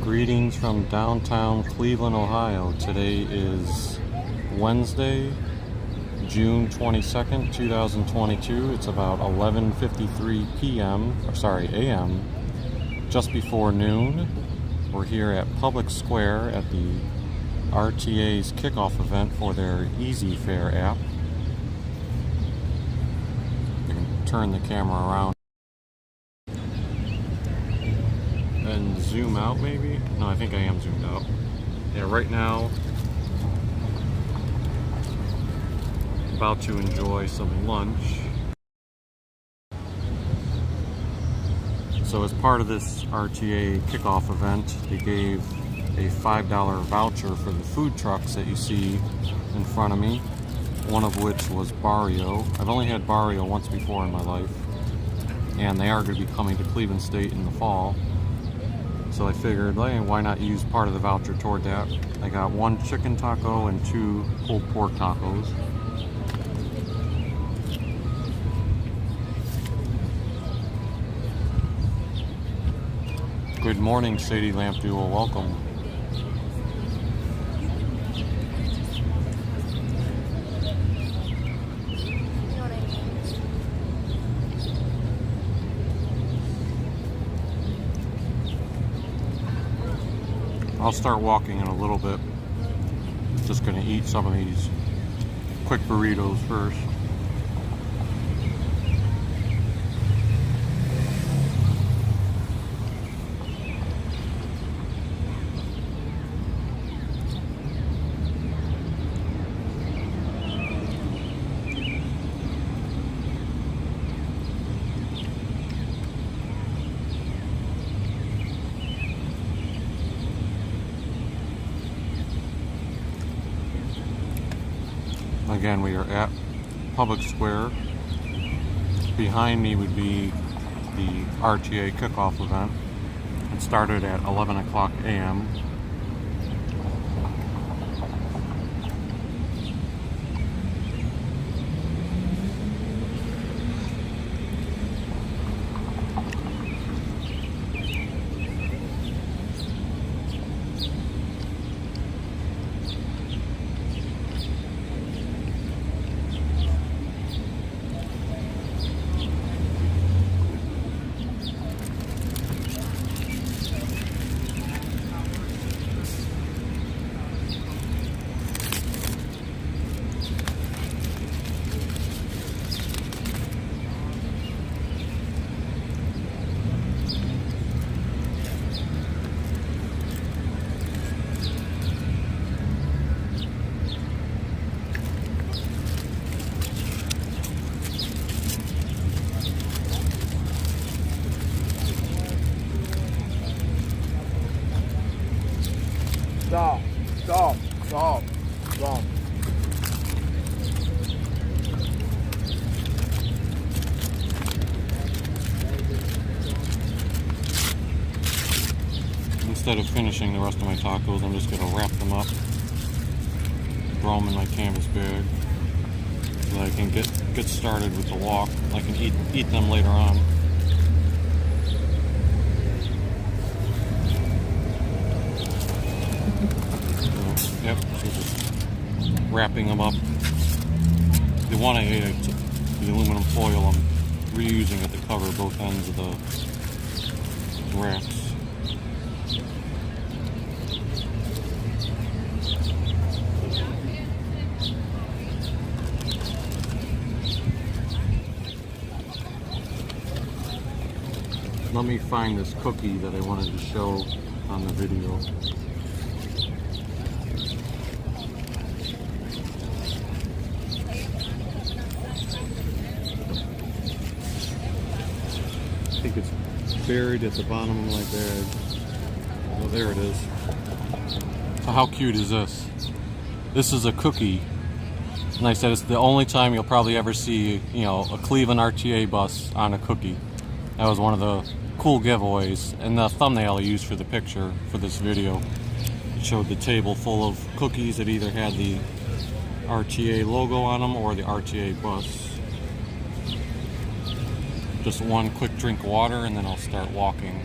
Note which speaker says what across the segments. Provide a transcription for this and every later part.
Speaker 1: Greetings from downtown Cleveland, Ohio. Today is Wednesday, June 22nd, 2022. It's about 11:53 a.m., just before noon. We're here at Public Square at the RTA's Kickoff event for their EZFare app. You can turn the camera around and zoom out maybe? No, I think I am zoomed out. Yeah, right now about to enjoy some lunch. So as part of this RTA kickoff event, they gave a $5 voucher for the food trucks that you see in front of me, one of which was Barrio. I've only had Barrio once before in my life, and they are going to be coming to Cleveland State in the fall. So I figured, hey, why not use part of the voucher toward that? I got 1 chicken taco and 2 pulled pork tacos. Good morning, Sadie Lamp Duo. Welcome. I'll start walking in a little bit. Just gonna eat some of these quick burritos first. Again, we are at Public Square. Behind me would be the RTA kickoff event. It started at 11 o'clock a.m. Stop. Instead of finishing the rest of my tacos, I'm just going to wrap them up, throw them in my canvas bag, so that I can get started with the walk. I can eat them later on. Yep, so just wrapping them up. The one I ate, the aluminum foil, I'm reusing it to cover both ends of the wraps. Let me find this cookie that I wanted to show on the video. I think it's buried at the bottom of my bag. Oh, there it is. So how cute is this? This is a cookie. And I said it's the only time you'll probably ever see, a Cleveland RTA bus on a cookie. That was one of the cool giveaways. And the thumbnail I used for the picture for this video, it showed the table full of cookies that either had the RTA logo on them or the RTA bus. Just one quick drink of water and then I'll start walking.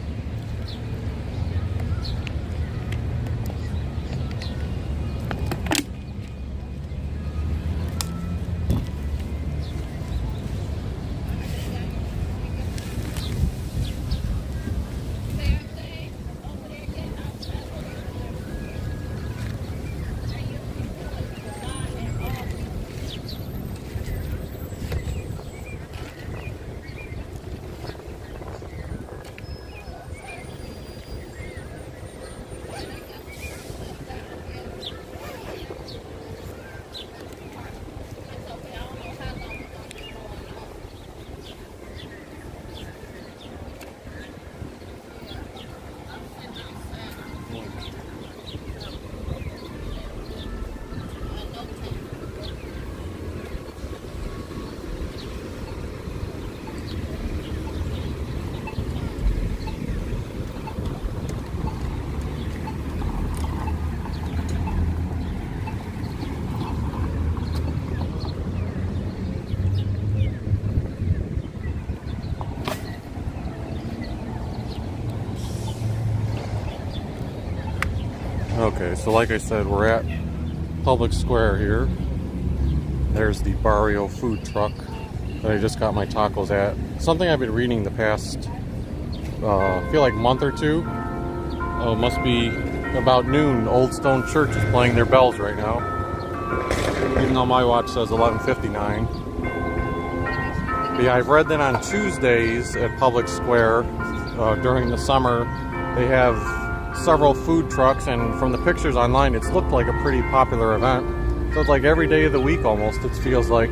Speaker 1: Okay, so like I said, we're at Public Square here. There's the Barrio food truck that I just got my tacos at. Something I've been reading the past, I feel like month or two. It must be about noon. Old Stone Church is playing their bells right now. Even though my watch says 11:59. But yeah, I've read that on Tuesdays at Public Square during the summer, they have several food trucks, and from the pictures online, it's looked like a pretty popular event. So it's like every day of the week almost, it feels like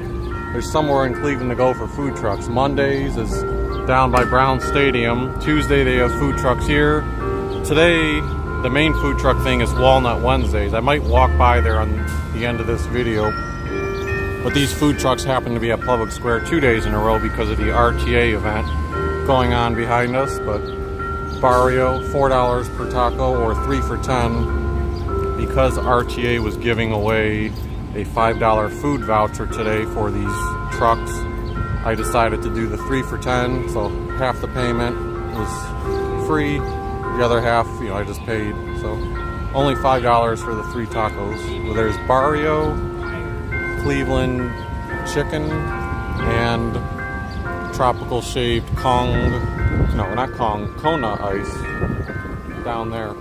Speaker 1: there's somewhere in Cleveland to go for food trucks. Mondays is down by Brown Stadium. Tuesday they have food trucks here. Today, the main food truck thing is Walnut Wednesdays. I might walk by there on the end of this video. But these food trucks happen to be at Public Square 2 days in a row because of the RTA event going on behind us. But Barrio, $4 per taco or 3 for $10. Because RTA was giving away a $5 food voucher today for these trucks, I decided to do the 3 for $10. So half the payment was free. The other half, I just paid. So only $5 for the 3 tacos. Well, there's Barrio, Cleveland chicken, and tropical shaved Kona ice down there.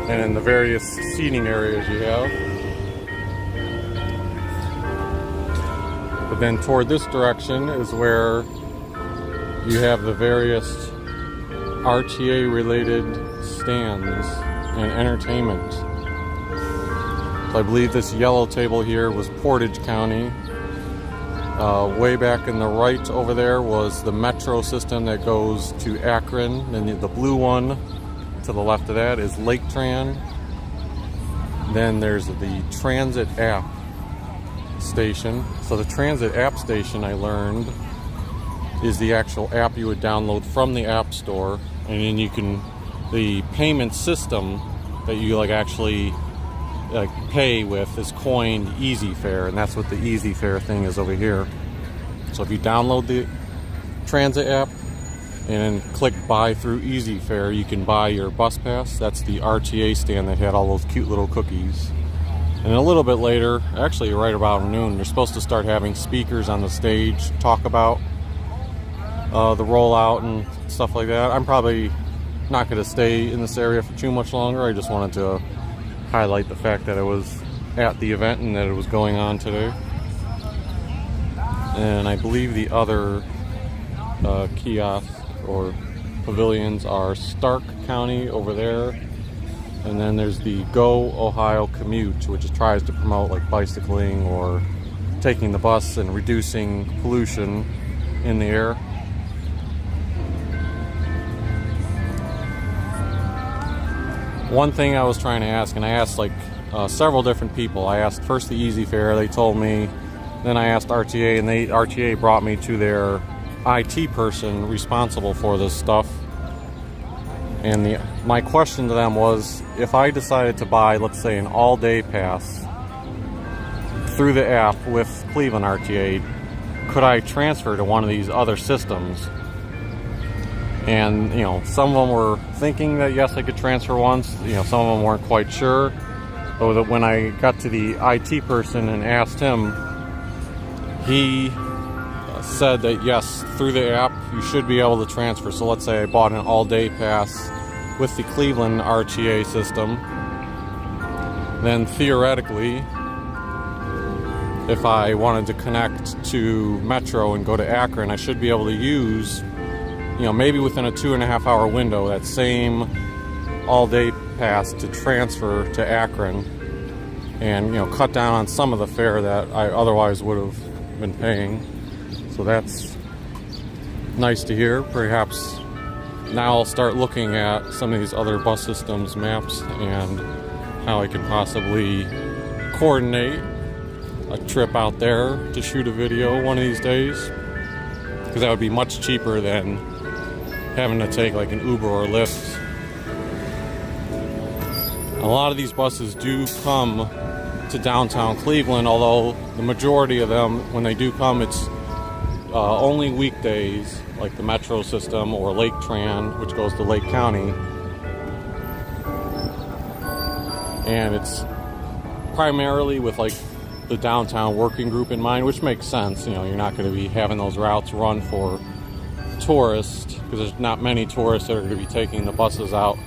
Speaker 1: And in the various seating areas you have. But then toward this direction is where you have the various RTA related stands and entertainment. So I believe this yellow table here was Portage County. Way back in the right over there was the metro system that goes to Akron. And the blue one to the left of that is Lake Tran. Then there's the Transit App Station. So the Transit App Station, I learned, is the actual app you would download from the App Store. And then you can, the payment system that you actually pay with is coined EZFare, and that's what the EZFare thing is over here. So if you download the Transit app and click buy through EZFare, you can buy your bus pass. That's the RTA stand that had all those cute little cookies. And a little bit later, actually right about noon, they're supposed to start having speakers on the stage talk about the rollout and stuff like that. I'm probably not going to stay in this area for too much longer. I just wanted to highlight the fact that I was at the event and that it was going on today. And I believe the other kiosks or pavilions are Stark County over there, and then there's the Go Ohio Commute, which tries to promote bicycling or taking the bus and reducing pollution in the air. One thing I was trying to ask, and I asked several different people. I asked first the EZFare, they told me. Then I asked RTA, and RTA brought me to their IT person responsible for this stuff. And my question to them was, if I decided to buy, let's say, an all-day pass through the app with Cleveland RTA, could I transfer to one of these other systems? And, some of them were thinking that yes, I could transfer once. Some of them weren't quite sure. But when I got to the IT person and asked him, he said that yes, through the app, you should be able to transfer. So let's say I bought an all-day pass with the Cleveland RTA system. Then theoretically, if I wanted to connect to Metro and go to Akron, I should be able to use, maybe within a 2.5 hour window, that same all-day pass to transfer to Akron and, cut down on some of the fare that I otherwise would have been paying. So that's nice to hear. Perhaps now I'll start looking at some of these other bus systems maps and how I can possibly coordinate a trip out there to shoot a video one of these days, because that would be much cheaper than having to take an Uber or Lyft. A lot of these buses do come to downtown Cleveland, although the majority of them, when they do come, it's only weekdays, like the Metro system or Lake Tran, which goes to Lake County. and it's primarily with like the downtown working group in mind, which makes sense. You know, you're not going to be having those routes run for tourists, because there's not many tourists that are going to be taking the buses out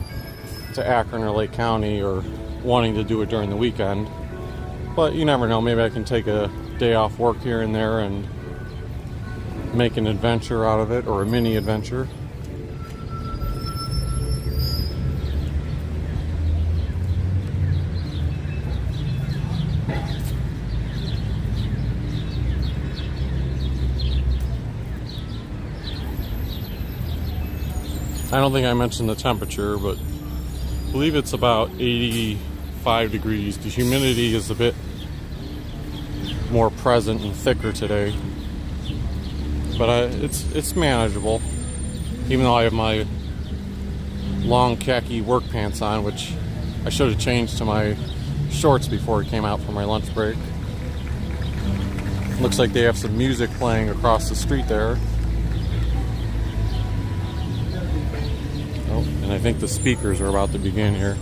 Speaker 1: to Akron or Lake County or wanting to do it during the weekend. But you never know, maybe I can take a day off work here and there and make an adventure out of it, or a mini adventure. I don't think I mentioned the temperature, but I believe it's about 85 degrees. The humidity is a bit more present and thicker today, but it's manageable. Even though I have my long khaki work pants on, which I should have changed to my shorts before I came out for my lunch break. Looks like they have some music playing across the street there. Oh, and I think the speakers are about to begin here.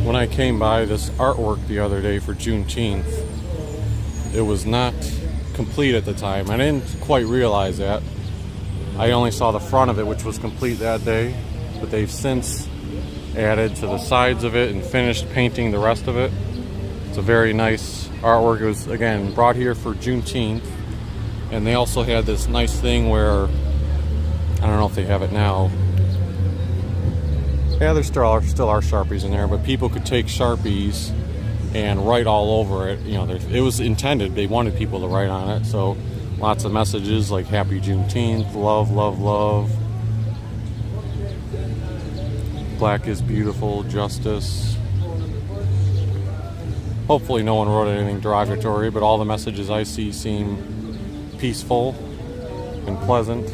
Speaker 1: When I came by this artwork the other day for Juneteenth, it was not complete at the time. I didn't quite realize that. I only saw the front of it, which was complete that day, but they've since added to the sides of it and finished painting the rest of it. It's a very nice artwork. It was, again, brought here for Juneteenth, and they also had this nice thing where, I don't know if they have it now. Yeah, there still are Sharpies in there, but people could take Sharpies and write all over it. You know, it was intended, they wanted people to write on it, so lots of messages like Happy Juneteenth, love, love, love, Black is beautiful, justice. Hopefully no one wrote anything derogatory, but all the messages I see seem peaceful and pleasant.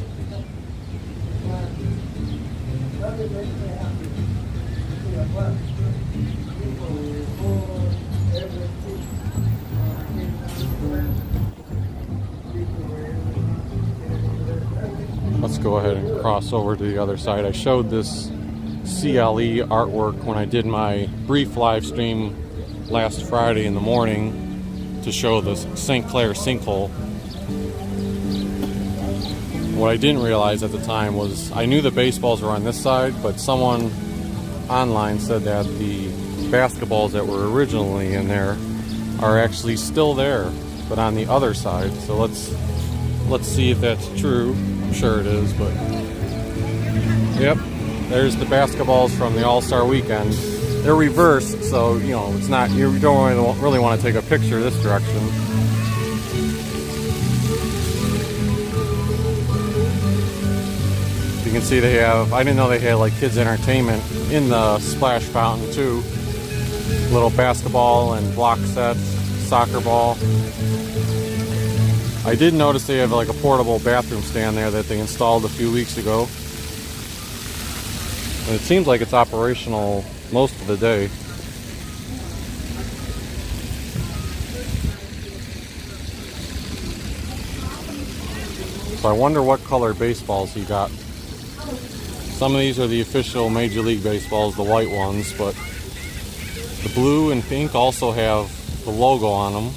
Speaker 1: Let's go ahead and cross over to the other side. I showed this CLE artwork when I did my brief live stream last Friday in the morning to show the St. Clair sinkhole. What I didn't realize at the time was I knew the baseballs were on this side, but someone online said that the basketballs that were originally in there are actually still there, but on the other side. So let's see if that's true. I'm sure it is, but yep, there's the basketballs from the All-Star weekend. They're reversed, so you know it's not, you don't really want to take a picture this direction. You can see they have, I didn't know they had like kids entertainment in the splash fountain too. Little basketball and block sets, soccer ball. I did notice they have like a portable bathroom stand there that they installed a few weeks ago. And it seems like it's operational most of the day. So I wonder what color baseballs he got. Some of these are the official Major League Baseballs, the white ones, but the blue and pink also have the logo on them.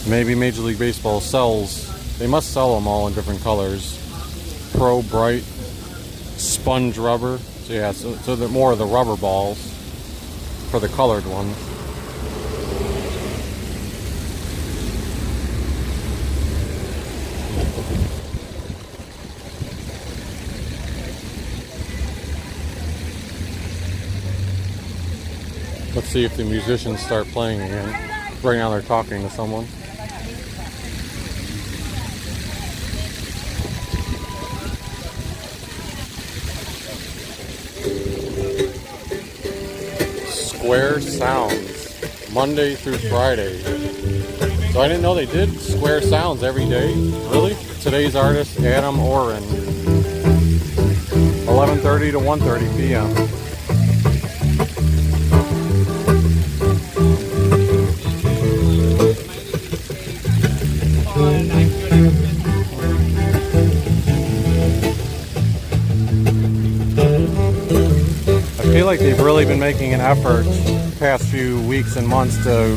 Speaker 1: Maybe Major League Baseball they must sell them all in different colors. Pro Bright, sponge rubber. So yeah, so they're more of the rubber balls for the colored ones. Let's see if the musicians start playing again. Right now they're talking to someone. Square Sounds, Monday through Friday. It's So I didn't know they did square sounds every day. Really? Today's artist, Adam Oren. 11:30 to 1:30 p.m. I feel like they've really been making an effort the past few weeks and months to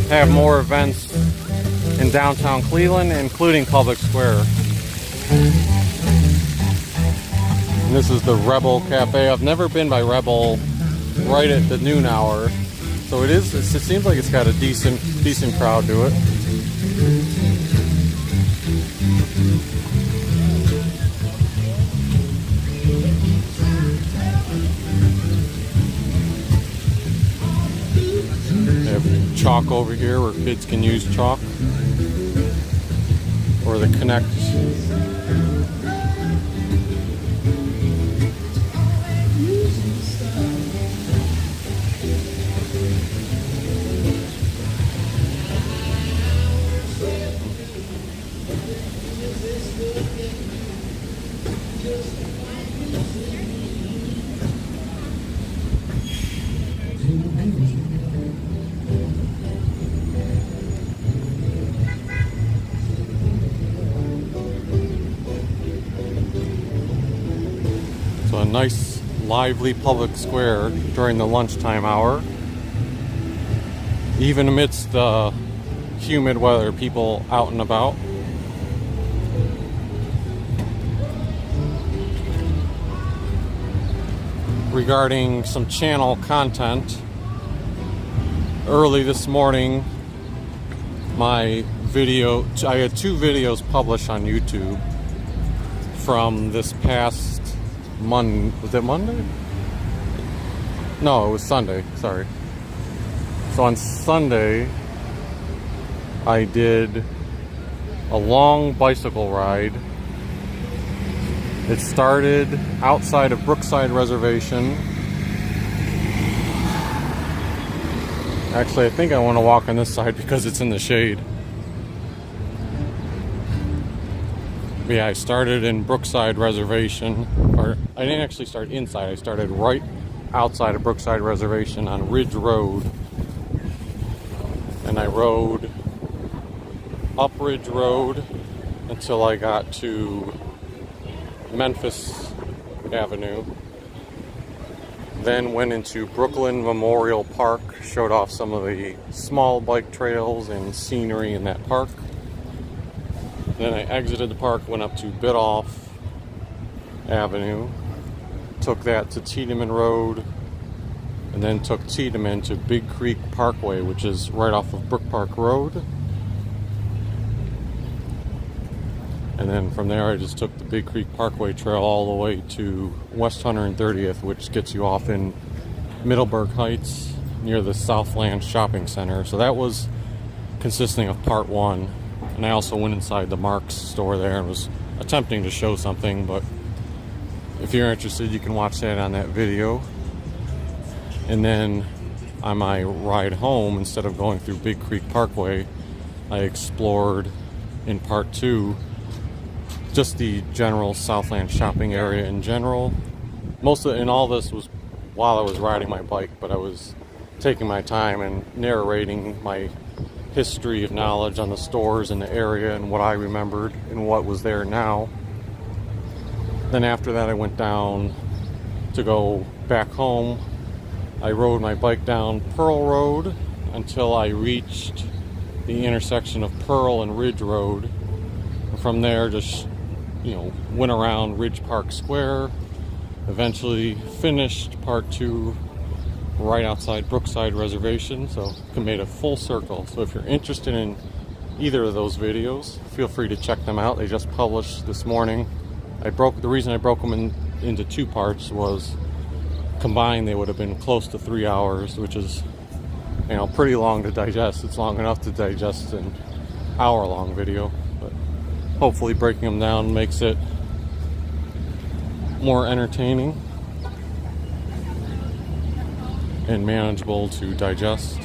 Speaker 1: have more events in downtown Cleveland, including Public Square. And this is the Rebel Cafe. I've never been by Rebel right at the noon hour, so it seems like it's got a decent crowd to it. They have chalk over here where kids can use chalk, or the Connect. So a nice, lively public square during the lunchtime hour. Even amidst the humid weather, people out and about. Regarding some channel content, early this morning, I had 2 videos published on YouTube from this past Monday. Was it Monday? No, it was Sunday. Sorry. So on Sunday, I did a long bicycle ride. It started outside of Brookside Reservation. Actually, I think I want to walk on this side because it's in the shade. But yeah, I started in Brookside Reservation, or I didn't actually start inside. I started right outside of Brookside Reservation on Ridge Road. And I rode up Ridge Road until I got to Memphis Avenue. Then went into Brooklyn Memorial Park, showed off some of the small bike trails and scenery in that park. Then I exited the park, went up to Biddulph Avenue, took that to Tiedemann Road, and then took Tiedemann to Big Creek Parkway, which is right off of Brook Park Road. And then from there I just took the Big Creek Parkway Trail all the way to West 130th, which gets you off in Middleburg Heights near the Southland Shopping Center. So that was consisting of part 1. And I also went inside the Marks store there and was attempting to show something, but if you're interested, you can watch that on that video. And then on my ride home, instead of going through Big Creek Parkway, I explored in part 2 just the general Southland shopping area in general. And all this was while I was riding my bike, but I was taking my time and narrating my history of knowledge on the stores in the area and what I remembered and what was there now. Then after that I went down to go back home. I rode my bike down Pearl Road until I reached the intersection of Pearl and Ridge Road. And from there just went around Ridge Park Square, eventually finished part 2 right outside Brookside Reservation, so I made a full circle. So if you're interested in either of those videos, feel free to check them out. They just published this morning. The reason I broke them into 2 parts was combined they would have been close to 3 hours, which is pretty long to digest. It's long enough to digest an hour-long video, but hopefully breaking them down makes it more entertaining and manageable to digest.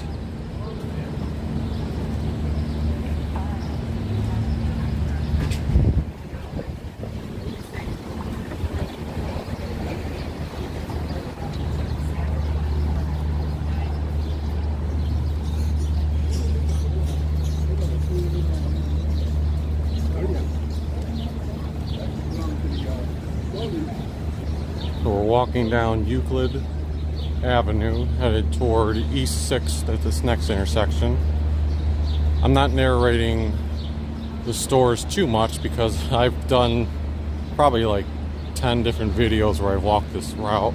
Speaker 1: walking down Euclid Avenue, headed toward East 6th at this next intersection. I'm not narrating the stores too much because I've done probably like 10 different videos where I've walked this route.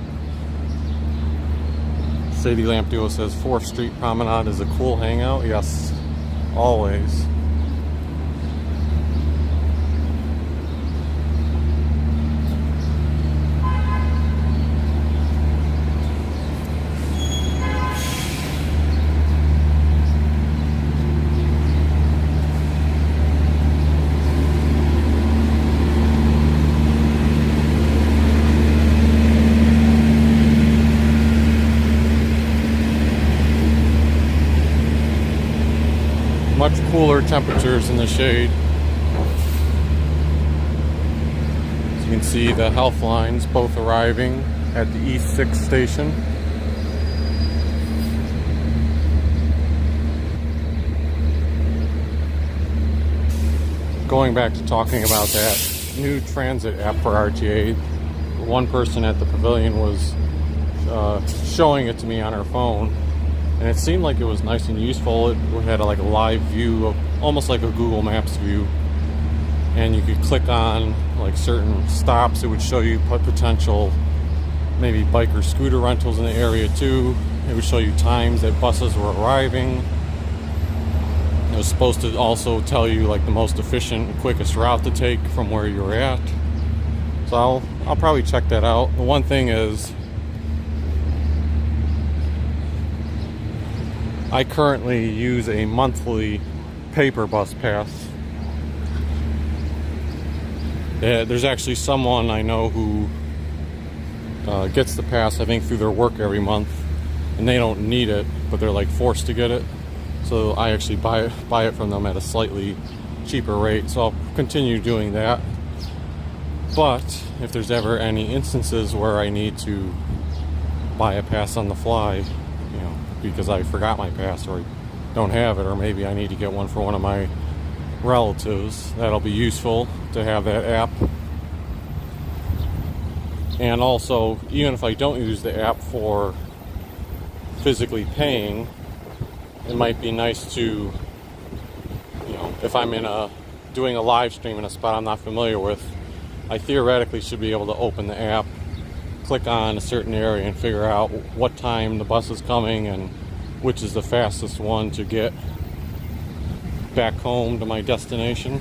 Speaker 1: Sadie Lamp Duo says 4th Street Promenade is a cool hangout. Yes, always. Much cooler temperatures in the shade. As you can see, the health lines both arriving at the East 6th station. Going back to talking about that new transit app for RTA, one person at the pavilion was showing it to me on her phone. And it seemed like it was nice and useful. It had like a live view of almost like a Google Maps view, and you could click on like certain stops. It would show you potential maybe bike or scooter rentals in the area too. It would show you times that buses were arriving. It was supposed to also tell you like the most efficient and quickest route to take from where you're at. So I'll probably check that out. The one thing is, I currently use a monthly paper bus pass. There's actually someone I know who gets the pass, I think, through their work every month, and they don't need it, but they're like forced to get it. So I actually buy it from them at a slightly cheaper rate. So I'll continue doing that. But if there's ever any instances where I need to buy a pass on the fly, because I forgot my pass or don't have it, or maybe I need to get one for one of my relatives, that'll be useful to have that app. And also, even if I don't use the app for physically paying, it might be nice to, if I'm doing a live stream in a spot I'm not familiar with, I theoretically should be able to open the app, click on a certain area, and figure out what time the bus is coming and which is the fastest one to get back home to my destination.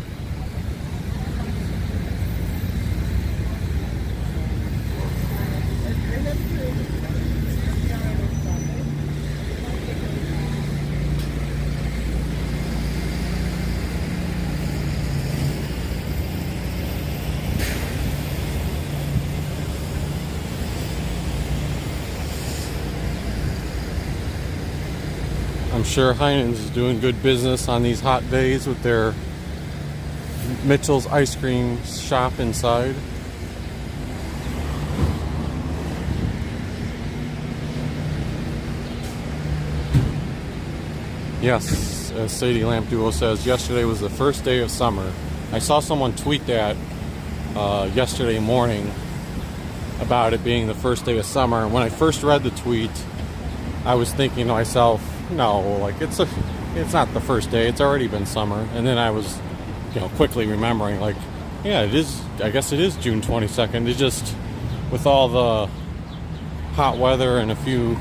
Speaker 1: I'm sure Heinen's is doing good business on these hot days with their Mitchell's ice cream shop inside. Yes, as Sadie Lamp Duo says, yesterday was the first day of summer. I saw someone tweet that yesterday morning about it being the first day of summer. And when I first read the tweet, I was thinking to myself, no, like it's not the first day, it's already been summer. And then I was quickly remembering, like, yeah, it is, I guess it is June 22nd. It just, with all the hot weather and a few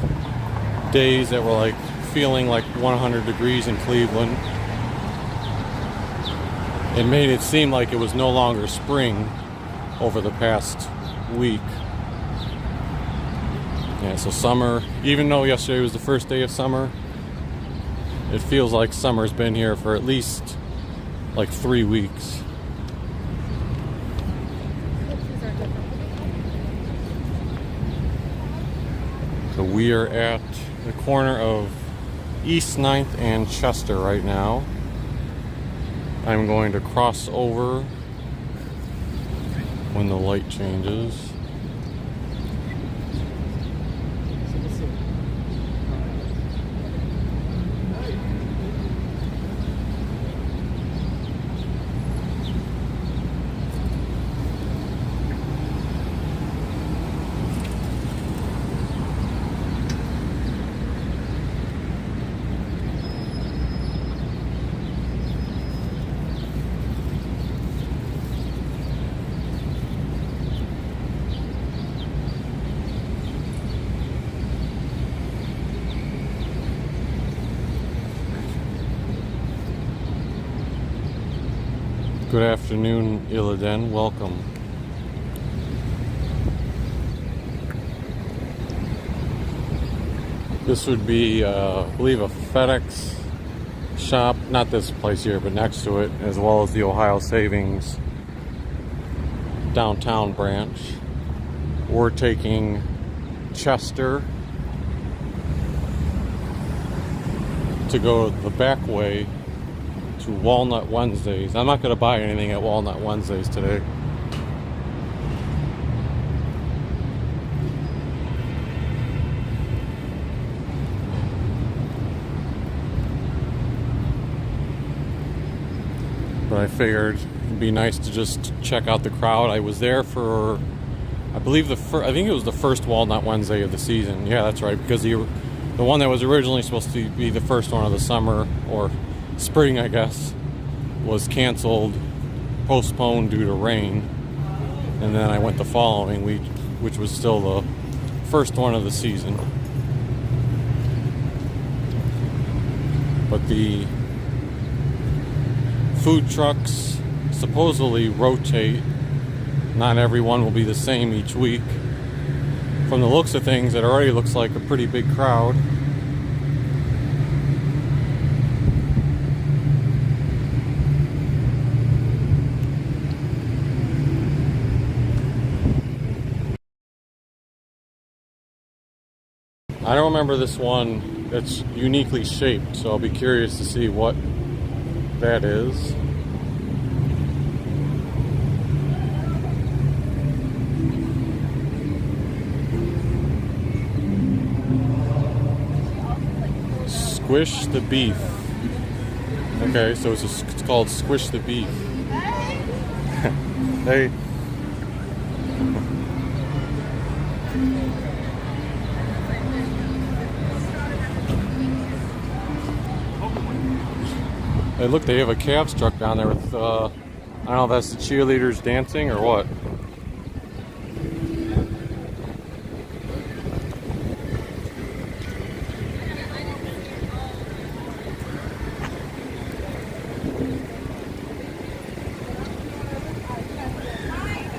Speaker 1: days that were like feeling like 100 degrees in Cleveland, it made it seem like it was no longer spring over the past week. Yeah, so summer, even though yesterday was the first day of summer, it feels like summer's been here for at least like 3 weeks. So we are at the corner of East 9th and Chester right now. I'm going to cross over when the light changes. Good afternoon, Illidan. Welcome. This would be, I believe, a FedEx shop. Not this place here, but next to it, as well as the Ohio Savings downtown branch. We're taking Chester to go the back way to Walnut Wednesdays. I'm not going to buy anything at Walnut Wednesdays today. But I figured it'd be nice to just check out the crowd. I was there for, I believe I think it was the first Walnut Wednesday of the season. Yeah, that's right, because the one that was originally supposed to be the first one of the summer or spring, I guess, was canceled, postponed due to rain, and then I went the following week, which was still the first one of the season. But the food trucks supposedly rotate. Not everyone will be the same each week. From the looks of things, it already looks like a pretty big crowd. I don't remember this one that's uniquely shaped, so I'll be curious to see what that is. Squish the beef. Okay, so it's called Squish the beef. Hey. Hey, look, they have a Cavs truck down there with, I don't know if that's the cheerleaders dancing or what.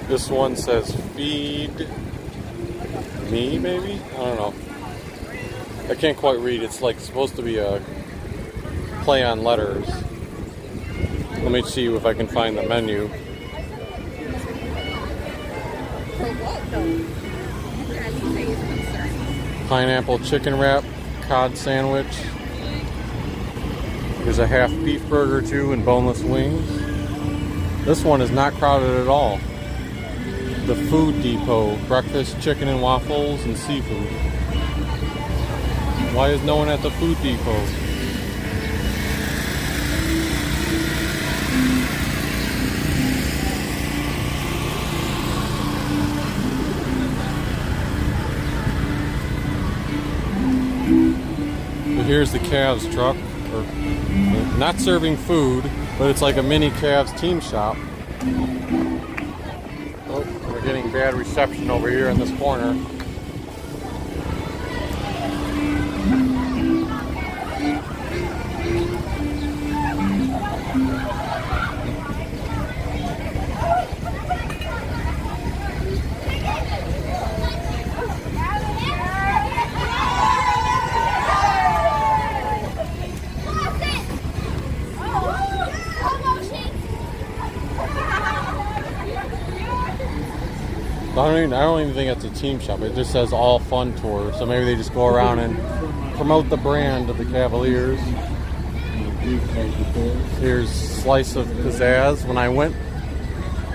Speaker 1: This one says feed me, maybe? I don't know. I can't quite read. It's like supposed to be a play on letters. Let me see if I can find the menu. Pineapple chicken wrap, cod sandwich. There's a half beef burger too and boneless wings. This one is not crowded at all. The Food Depot, breakfast, chicken and waffles, and seafood. Why is no one at the Food Depot? But here's the Cavs truck, not serving food, but it's like a mini Cavs team shop. Oh, we're getting bad reception over here in this corner. I don't even think it's a team shop. It just says all fun tour. So maybe they just go around and promote the brand of the Cavaliers. Here's slice of pizzazz. When I went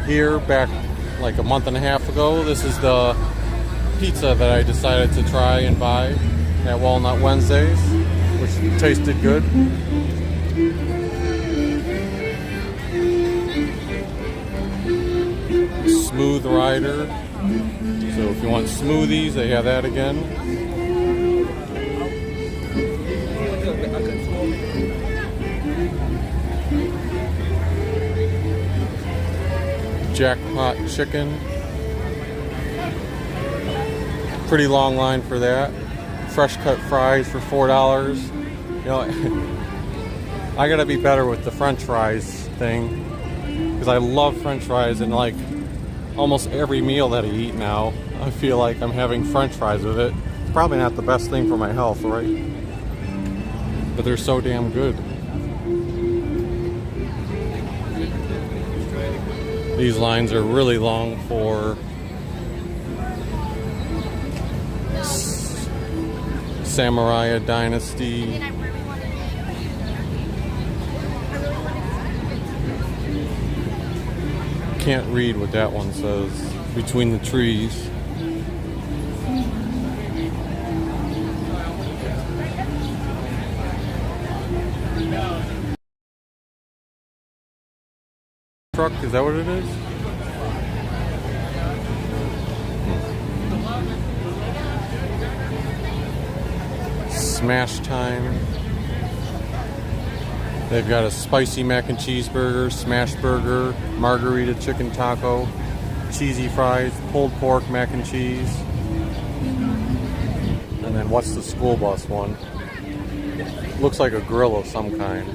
Speaker 1: here back like a month and a half ago, this is the pizza that I decided to try and buy at Walnut Wednesdays, which tasted good. Smooth Rider. So if you want smoothies, they have that again. Jackpot chicken. Pretty long line for that. Fresh cut fries for $4. You know, I gotta be better with the French fries thing. because I love French fries, and like almost every meal that I eat now, I feel like I'm having French fries with it. It's probably not the best thing for my health, right? But they're so damn good. These lines are really long for Samurai Dynasty. Can't read what that one says. Between the trees. Truck, is that what it is? Smash time. They've got a spicy mac and cheese burger, smash burger, margarita chicken taco, cheesy fries, pulled pork mac and cheese. And then what's the school bus one? Looks like a grill of some kind.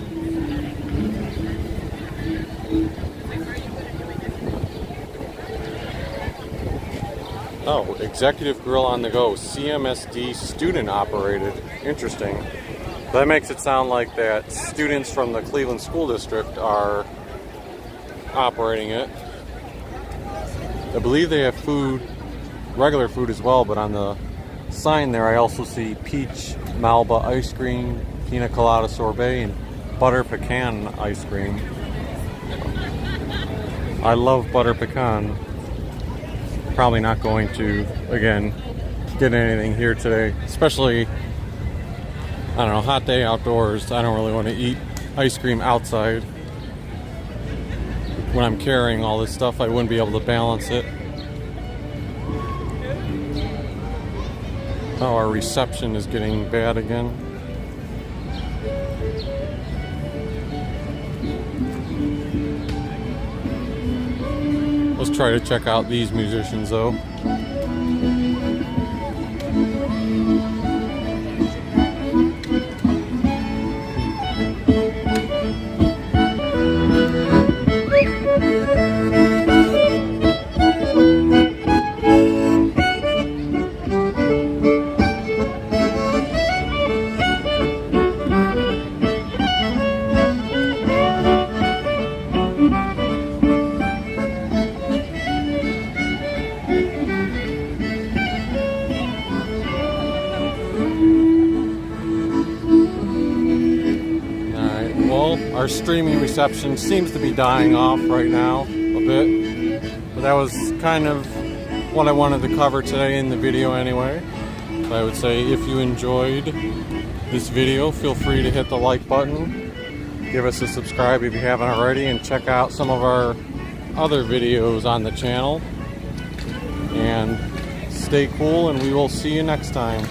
Speaker 1: Oh, executive grill on the go, CMSD student operated. Interesting. That makes it sound like that students from the Cleveland School District are operating it. I believe they have food, regular food as well, but on the sign there I also see peach Malba ice cream, pina colada sorbet, and butter pecan ice cream. I love butter pecan. Probably not going to, again, get anything here today, especially, I don't know, hot day outdoors. I don't really want to eat ice cream outside. When I'm carrying all this stuff, I wouldn't be able to balance it. Oh, our reception is getting bad again. Let's try to check out these musicians though. Our streaming reception seems to be dying off right now a bit, but that was kind of what I wanted to cover today in the video anyway. So I would say if you enjoyed this video, feel free to hit the like button, give us a subscribe if you haven't already, and check out some of our other videos on the channel. And stay cool, and we will see you next time.